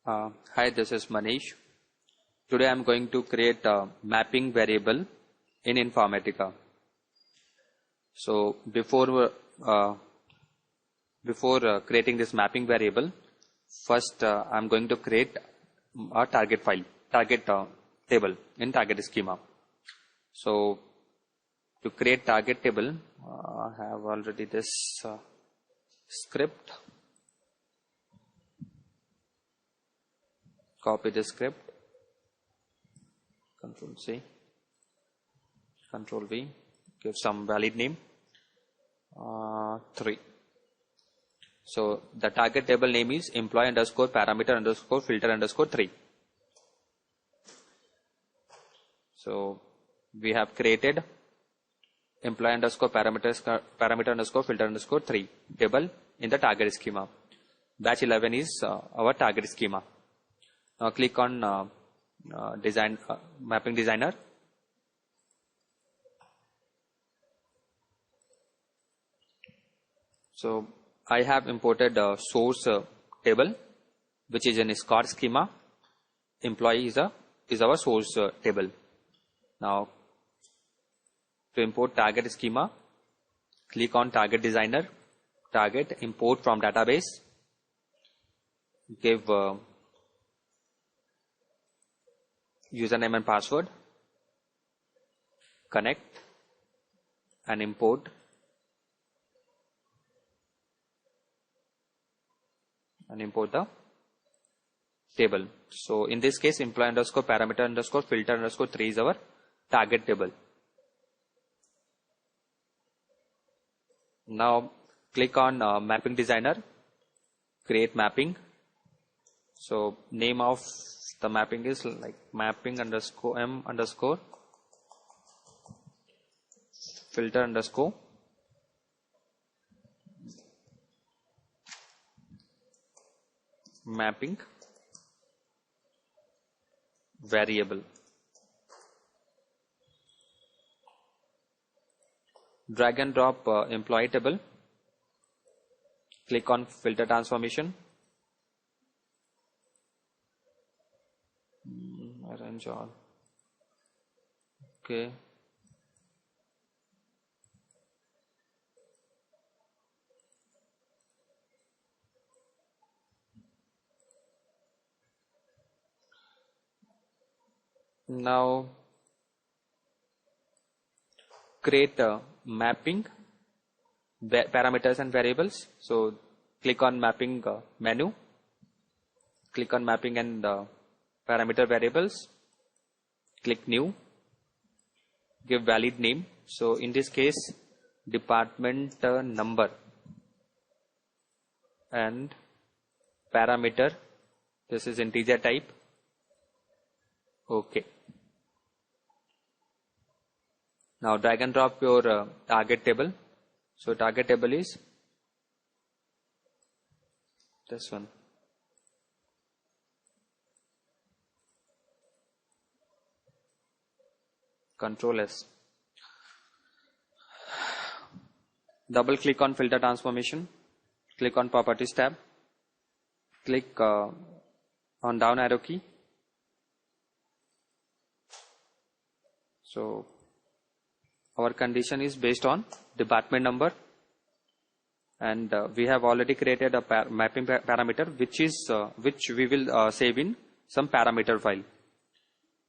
Hi, this is Manish. Today I am going to create a mapping variable in Informatica. So before creating this mapping variable, first I am going to create a target table in target schema. So to create target table, I have already this script. Copy the script, Control C, Control V, give some valid name, 3. So the target table name is employee underscore parameter underscore filter underscore 3. So we have created employee underscore parameter underscore filter underscore 3 table in the target schema. Batch 11 is our target schema. Now click on mapping designer. So I have imported a source table, which is in Scott schema. Employee is our source table. Now to import target schema, click on target designer, target import from database, give username and password, connect and import the table. So in this case, employee underscore parameter underscore filter underscore 3 is our target table. Now click on mapping designer, create mapping. So name of the mapping is like mapping underscore m underscore filter underscore mapping variable. Drag and drop employee table. Click on filter transformation. Arrange all. Okay. Now create mapping parameters and variables. So click on mapping menu, click on mapping and parameter variables, click new, give valid name. So in this case, department number and parameter, this is integer type. Okay. Now drag and drop your target table. So target table is this one. Control S. Double click on filter transformation. Click on properties tab. Click on down arrow key. So our condition is based on department number, and we have already created a mapping parameter which we will save in some parameter file.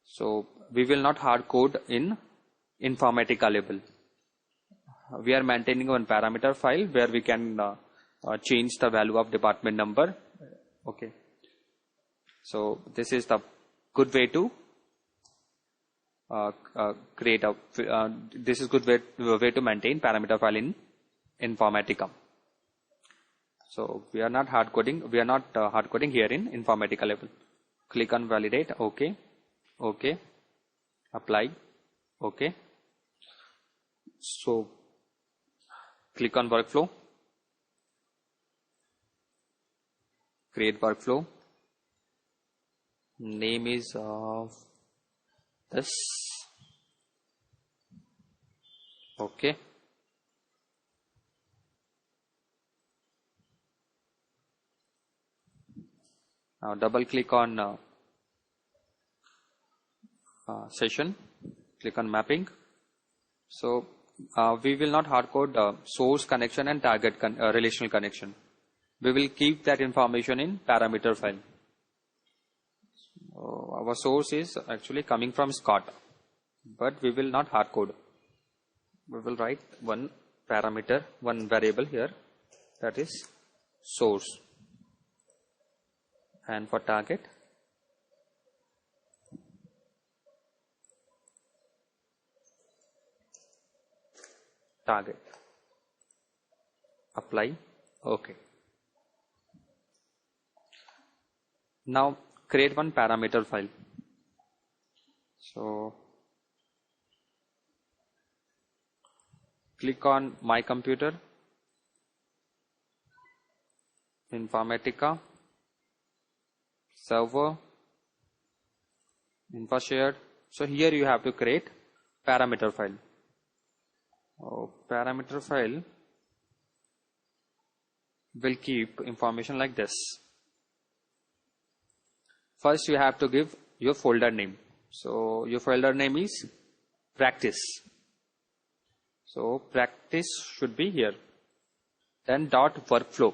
So we will not hard code in Informatica label. We are maintaining one parameter file where we can change the value of department number. Okay. So this is the good way to create a this is good way to maintain parameter file in Informatica. So we are not hard coding here in Informatica level. Click on validate. Okay, okay, apply. Okay. So click on workflow, create workflow. Name is this. Okay. Now double click on session, click on mapping. So we will not hardcode source connection and target relational connection. We will keep that information in parameter file. Our source is actually coming from Scott, but we will not hardcode. We will write one parameter, one variable here, that is source. And for target, apply, OK. Now create one parameter file. So click on My Computer, Informatica, Server, InfoShared. So here you have to create parameter file. Parameter file will keep information like this. First you have to give your folder name. So your folder name is practice. So practice should be here. Then dot workflow,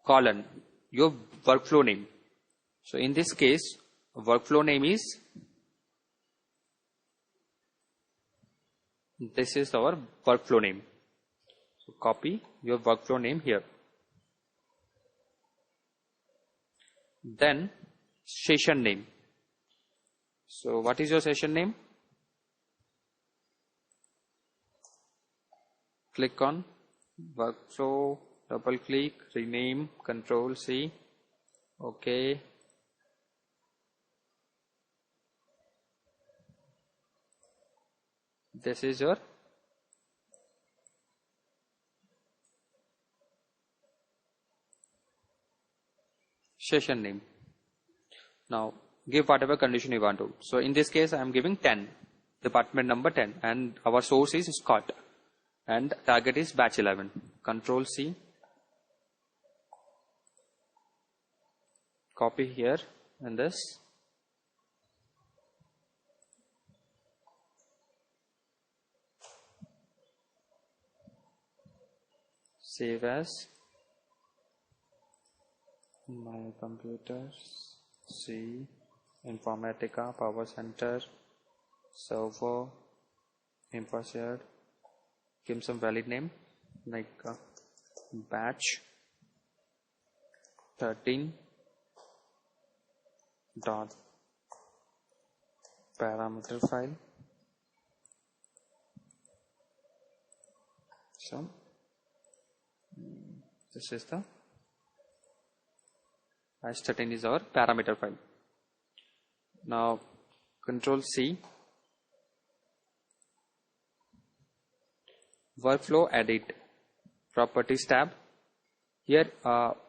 colon, your workflow name. So in this case, workflow name is, this is our workflow name. So copy your workflow name here. Then session name. So what is your session name? Click on workflow, double click, rename, Control C, OK. This is your session name. Now give whatever condition you want to. So in this case I am giving 10, department number 10, and our source is Scott and target is batch 11. Control C, copy here and this, save as My Computer, C, Informatica, Power Center, Server, InfoShared. Give some valid name like batch 13 dot parameter file. So this is the batch 13 is our parameter file. Now Control C, workflow edit, properties tab. Here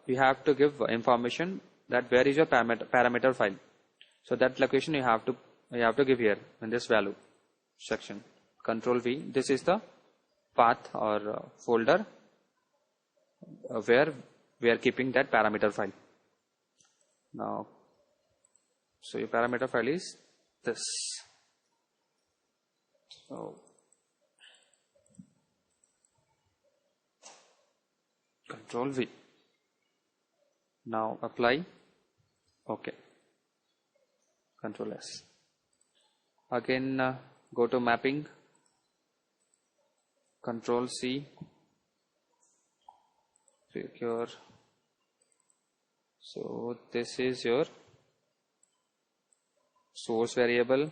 you have to give information that where is your parameter file. So that location you have to give here in this value section. Control V, this is the path or folder where we are keeping that parameter file. Now, so your parameter file is this. So Control V. Now apply, OK. Control S. Again go to mapping, Control C, click your, so this is your source variable.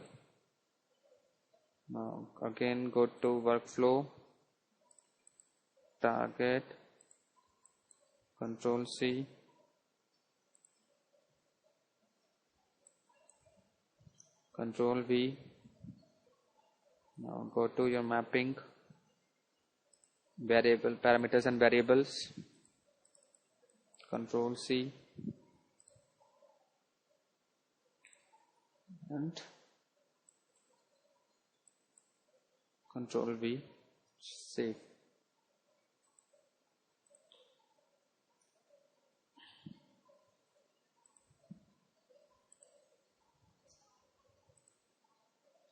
Now again go to workflow, target, Control C, Control V. Now go to your mapping, variable, parameters and variables, Control C, and Control V, save.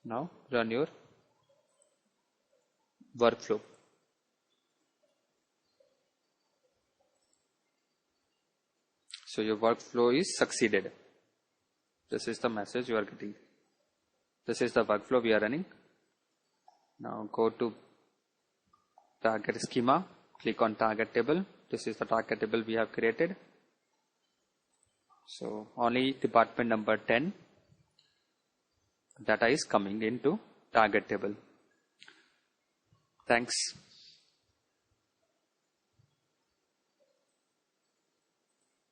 Now run your workflow. So your workflow is succeeded. This is the message you are getting. This is the workflow we are running. Now go to target schema, click on target table. This is the target table we have created. So only department number 10 data is coming into target table. Thanks.